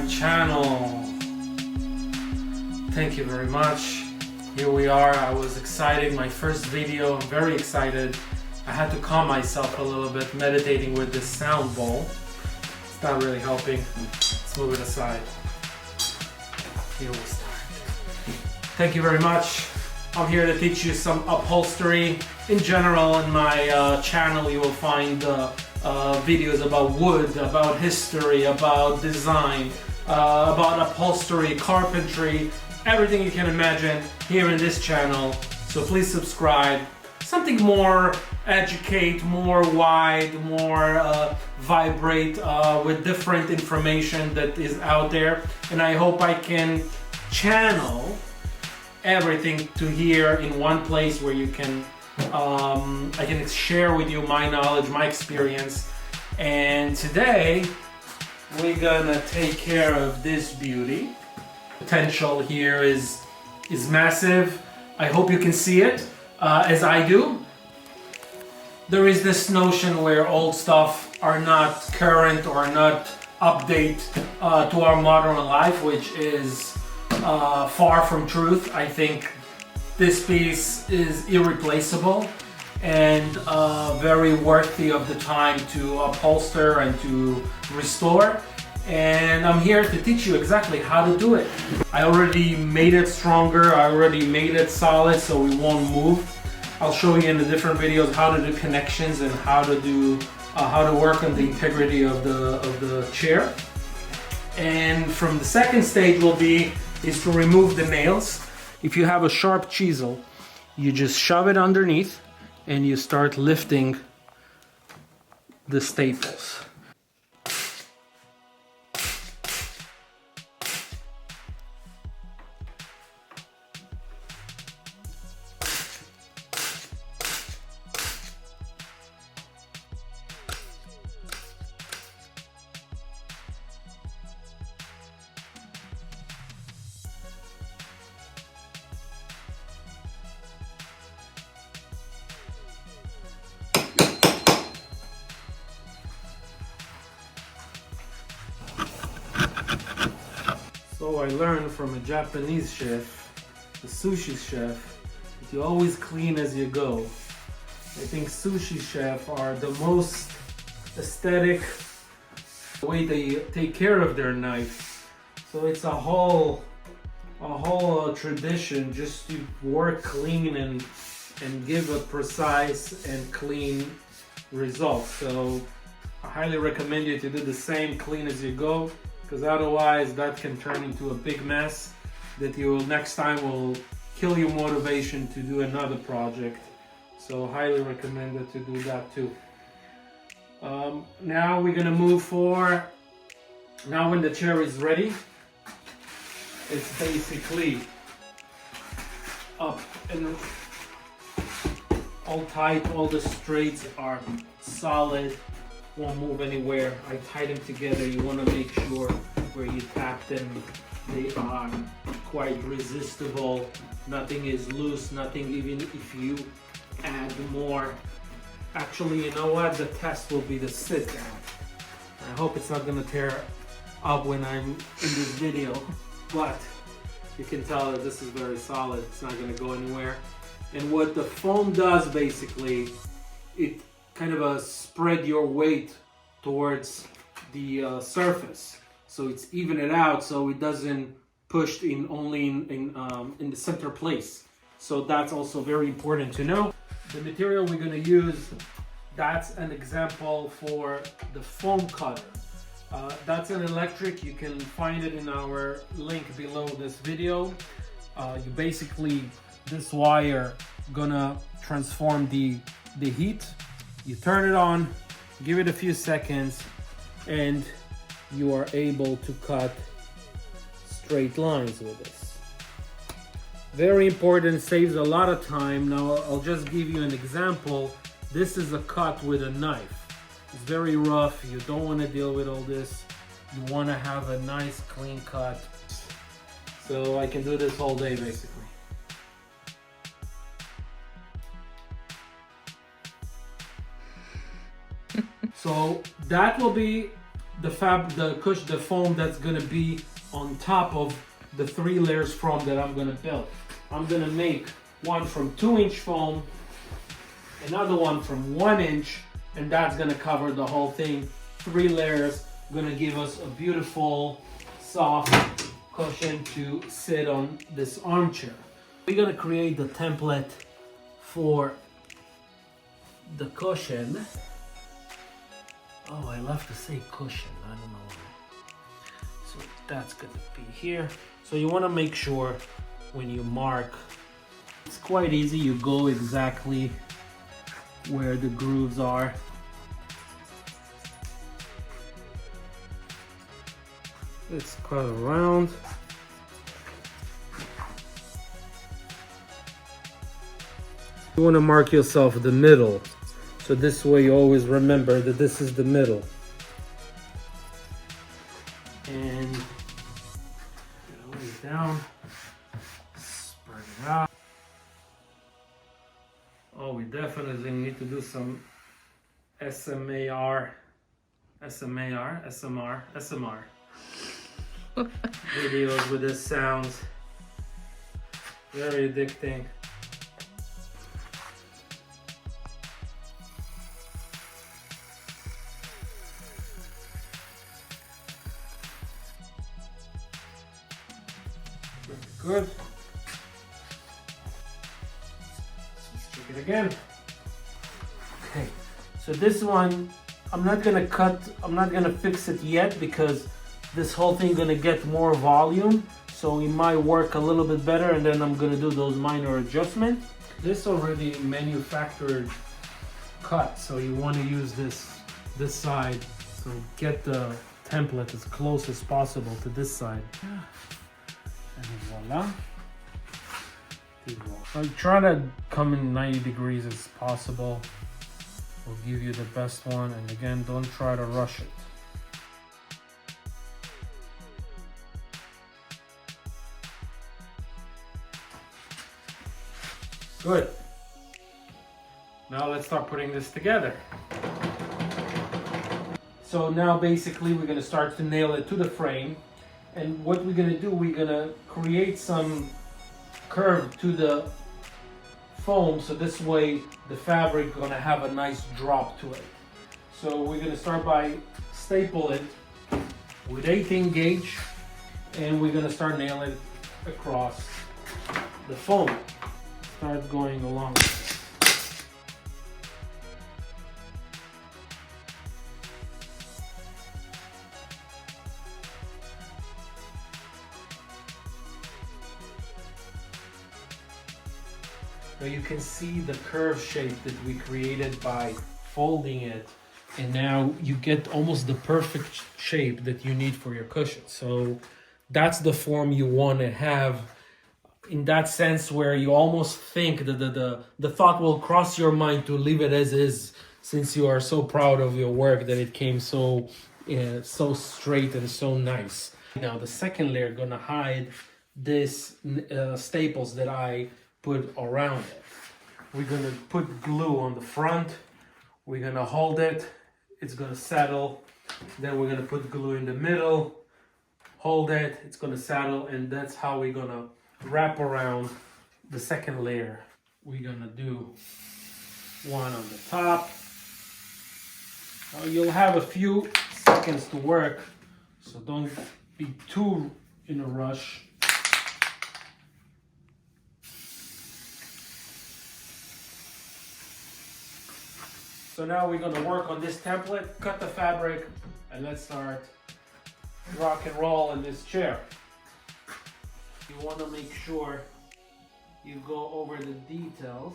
channel. Thank you very much. Here we are. I was excited. My first video. I'm very excited. I had to calm myself a little bit meditating with this sound bowl. It's not really helping. Let's move it aside. Here we start. Thank you very much. I'm here to teach you some upholstery. In general, in my channel you will find videos about wood, about history, about design, about upholstery, carpentry, everything you can imagine here in this channel. So please subscribe. Something more educate, more wide, more vibrate with different information that is out there. And I hope I can channel everything to here in one place where you can I can share with you my knowledge, my experience. And today we're gonna take care of this beauty. Potential here is massive. I hope you can see it as I do. There is this notion where old stuff are not current or not update to our modern life, which is far from truth. I think this piece is irreplaceable and very worthy of the time to upholster and to restore. And I'm here to teach you exactly how to do it. I already made it stronger, I already made it solid so it won't move. I'll show you in the different videos how to do connections and how to do how to work on the integrity of the chair. And from the second stage is to remove the nails. If you have a sharp chisel, you just shove it underneath and you start lifting the staples. So I learned from a Japanese chef, a sushi chef, that you always clean as you go. I think sushi chefs are the most aesthetic way they take care of their knife. So it's a whole tradition just to work clean and give a precise and clean result. So I highly recommend you to do the same, clean as you go, because otherwise that can turn into a big mess that you will next time will kill your motivation to do another project. So highly recommended to do that too. Now we're gonna move for, now when the chair is ready, it's basically up and all tight, all the straights are solid, won't move anywhere. I tie them together. You want to make sure where you tap them they are quite resistible, nothing is loose, nothing, even if you add more. Actually, you know what, the test will be the sit down. I hope it's not going to tear up when I'm in this video, but you can tell that this is very solid. It's not going to go anywhere. And what the foam does basically, it kind of spread your weight towards the surface, so it's even it out, so it doesn't push in only in the center place. So that's also very important to know. The material we're going to use, that's an example for the foam cutter. That's an electric. You can find it in our link below this video. You basically, this wire gonna transform the heat. You turn it on, give it a few seconds, and you are able to cut straight lines with this. Very important, saves a lot of time. Now I'll just give you an example. This is a cut with a knife. It's very rough. You don't want to deal with all this. You want to have a nice clean cut. So I can do this all day basically. So that will be the foam that's gonna be on top of the 3 layers foam that I'm gonna build. I'm gonna make one from 2-inch foam, another one from 1 inch, and that's gonna cover the whole thing. 3 layers, gonna give us a beautiful, soft cushion to sit on this armchair. We're gonna create the template for the cushion. Oh, I love to say cushion, I don't know why. So that's gonna be here. So you wanna make sure when you mark, it's quite easy, you go exactly where the grooves are. Let's cut around. You want to mark yourself the middle, so this way you always remember that this is the middle. And lay it down, spread it out. Oh, we definitely need to do some SMR videos with this sounds. Very addicting. Good. Let's check it again. Okay, so this one, I'm not gonna fix it yet because this whole thing gonna get more volume, so it might work a little bit better, and then I'm gonna do those minor adjustments. This already manufactured cut, so you want to use this side, so get the template as close as possible to this side. And voila. So try to come in 90 degrees as possible. Will give you the best one, and again, don't try to rush it. Good. Now let's start putting this together. So now basically we're gonna start to nail it to the frame. And what we're gonna do, we're gonna create some curve to the foam, so this way the fabric gonna have a nice drop to it. So we're gonna start by staple it with 18 gauge, and we're gonna start nailing it across the foam. Start going along. So you can see the curve shape that we created by folding it, and now you get almost the perfect shape that you need for your cushion. So that's the form you want to have, in that sense where you almost think that the thought will cross your mind to leave it as is, since you are so proud of your work that it came so so straight and so nice. Now the second layer gonna hide this staples that I put around it. We're gonna put glue on the front, we're gonna hold it, it's gonna settle, then we're gonna put glue in the middle, hold it, it's gonna settle, and that's how we're gonna wrap around the second layer. We're gonna do one on the top. Now you'll have a few seconds to work, so don't be too in a rush. So now we're gonna work on this template, cut the fabric, and let's start rock and roll in this chair. You wanna make sure you go over the details.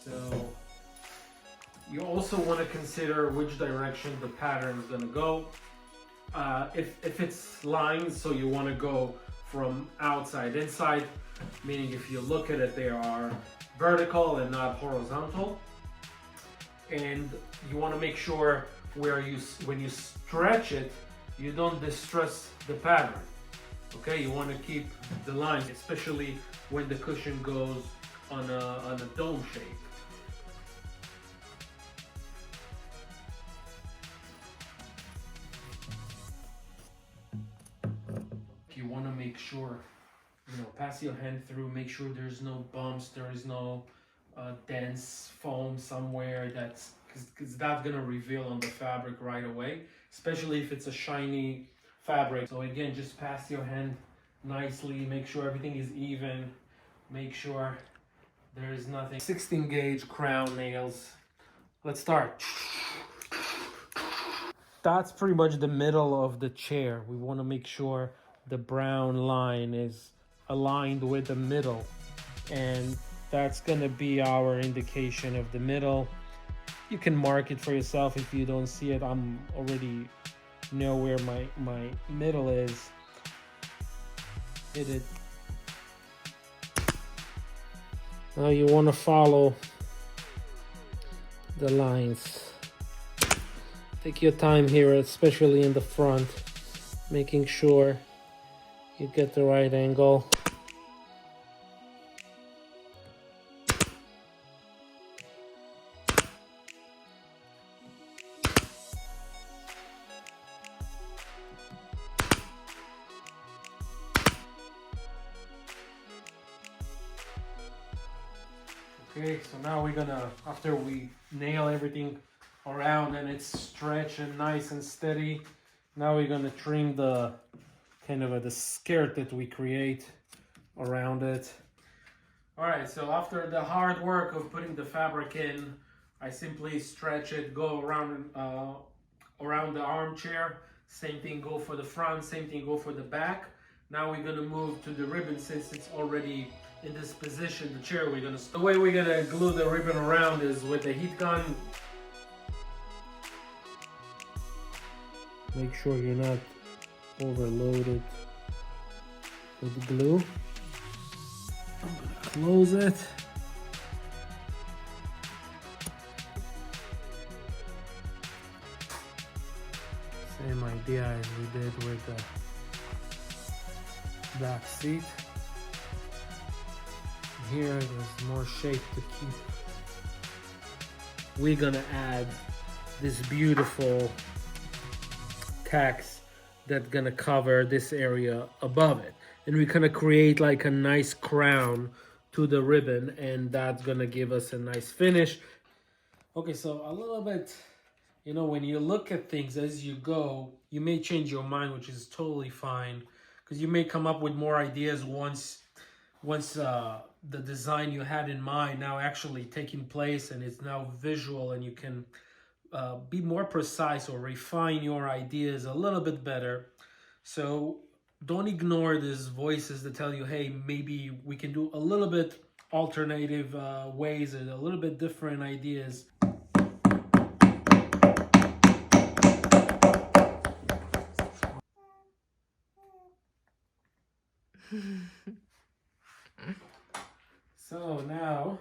So you also want to consider which direction the pattern is going to go. If it's lines, so you want to go from outside inside, meaning if you look at it, they are vertical and not horizontal. And you want to make sure when you stretch it, you don't distress the pattern. Okay, you want to keep the line, especially when the cushion goes on a dome shape. You want to make sure, pass your hand through, make sure there's no bumps, there is no dense foam somewhere, because that's gonna reveal on the fabric right away, especially if it's a shiny fabric. So again, just pass your hand nicely, make sure everything is even, make sure there is nothing. 16 gauge crown nails. Let's start. That's pretty much the middle of the chair. We want to make sure the brown line is aligned with the middle, and that's gonna be our indication of the middle. You can mark it for yourself if you don't see it. I'm already know where my middle is. Hit it. Now you want to follow the lines. Take your time here, especially in the front, making sure you get the right angle. Okay, so now we're gonna, after we nail everything around and it's stretched and nice and steady, now we're gonna trim the kind of the skirt that we create around it. All right, so after the hard work of putting the fabric in, I simply stretch it, go around the armchair. Same thing go for the front, same thing go for the back. Now we're gonna move to the ribbon. Since it's already in this position, the chair, the way we're gonna glue the ribbon around is with the heat gun. Make sure you're not overloaded with the glue. I'm gonna close it. Same idea as we did with the back seat. Here there's more shape to keep. We're gonna add this beautiful tacks that's gonna cover this area above it, and we're gonna create like a nice crown to the ribbon, and that's gonna give us a nice finish. Okay, so a little bit, when you look at things as you go, you may change your mind, which is totally fine, because you may come up with more ideas once the design you had in mind now actually taking place and it's now visual, and you can be more precise or refine your ideas a little bit better. So don't ignore these voices that tell you, hey, maybe we can do a little bit alternative ways and a little bit different ideas. So now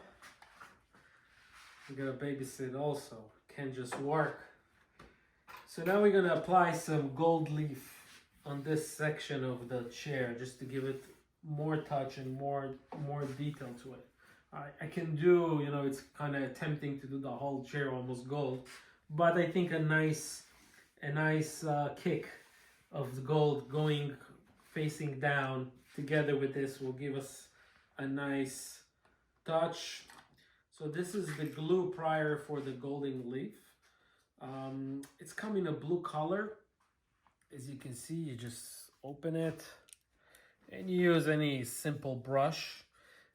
we're gonna babysit also, can't just work. So now we're gonna apply some gold leaf on this section of the chair just to give it more touch and more detail to it. I can do, it's kind of tempting to do the whole chair almost gold, but I think a nice kick of the gold going facing down together with this will give us a nice touch. So this is the glue prior for the golden leaf. It's coming a blue color. As you can see, you just open it and you use any simple brush,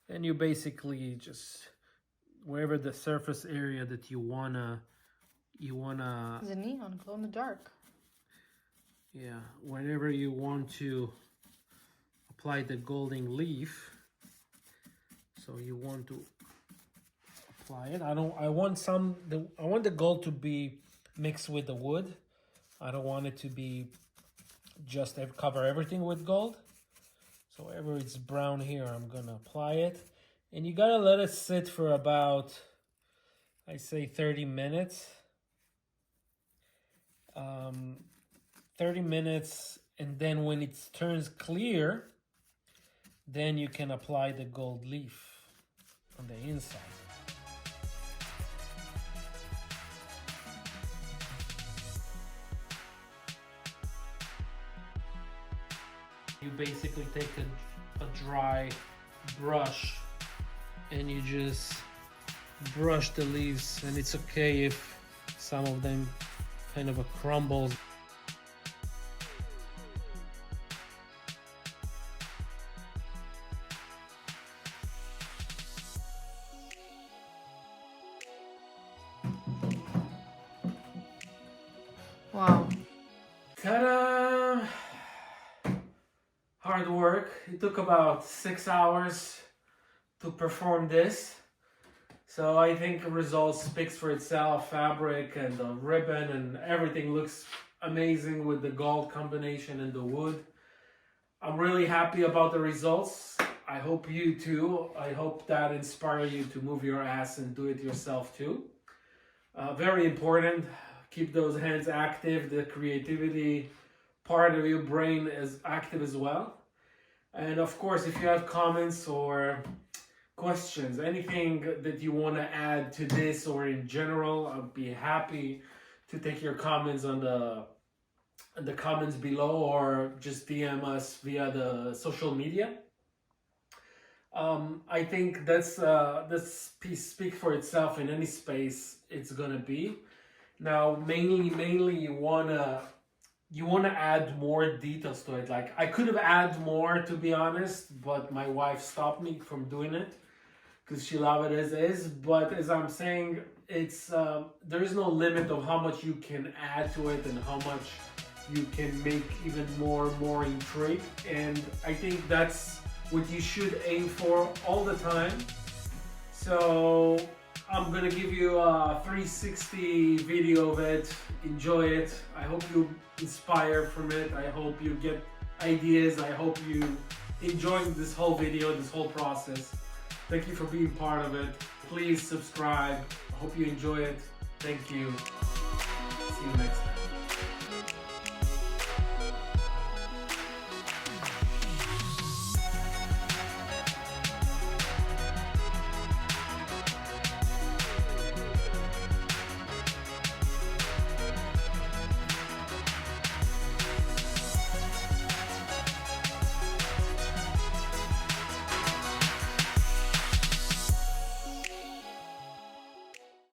and you basically just wherever the surface area that you wanna Is it neon glow in the dark? Yeah, whenever you want to apply the golden leaf, so you want to apply it. I want the gold to be mixed with the wood. I don't want it to be just cover everything with gold. So wherever it's brown here, I'm gonna apply it, and you gotta let it sit for about, I say 30 minutes. 30 minutes, and then when it turns clear, then you can apply the gold leaf. on the inside. You basically take a dry brush and you just brush the leaves, and it's okay if some of them kind of crumbles. Wow. Ta-da! Hard work. It took about 6 hours to perform this. So I think the result speaks for itself. Fabric and the ribbon and everything looks amazing with the gold combination and the wood. I'm really happy about the results. I hope you too. I hope that inspires you to move your ass and do it yourself too. Very important. Keep those hands active. The creativity part of your brain is active as well. And of course, if you have comments or questions, anything that you want to add to this or in general, I'll be happy to take your comments on the comments below, or just DM us via the social media. I think this piece speaks for itself in any space it's gonna be. Now, mainly you wanna add more details to it. Like, I could have added more, to be honest, but my wife stopped me from doing it because she loves it as is. But as I'm saying, it's there is no limit of how much you can add to it and how much you can make even more intrigue. And I think that's what you should aim for all the time. So I'm gonna give you a 360 video of it. Enjoy it. I hope you inspire from it. I hope you get ideas. I hope you enjoying this whole video, this whole process. Thank you for being part of it. Please subscribe. I hope you enjoy it. Thank you. See you next time.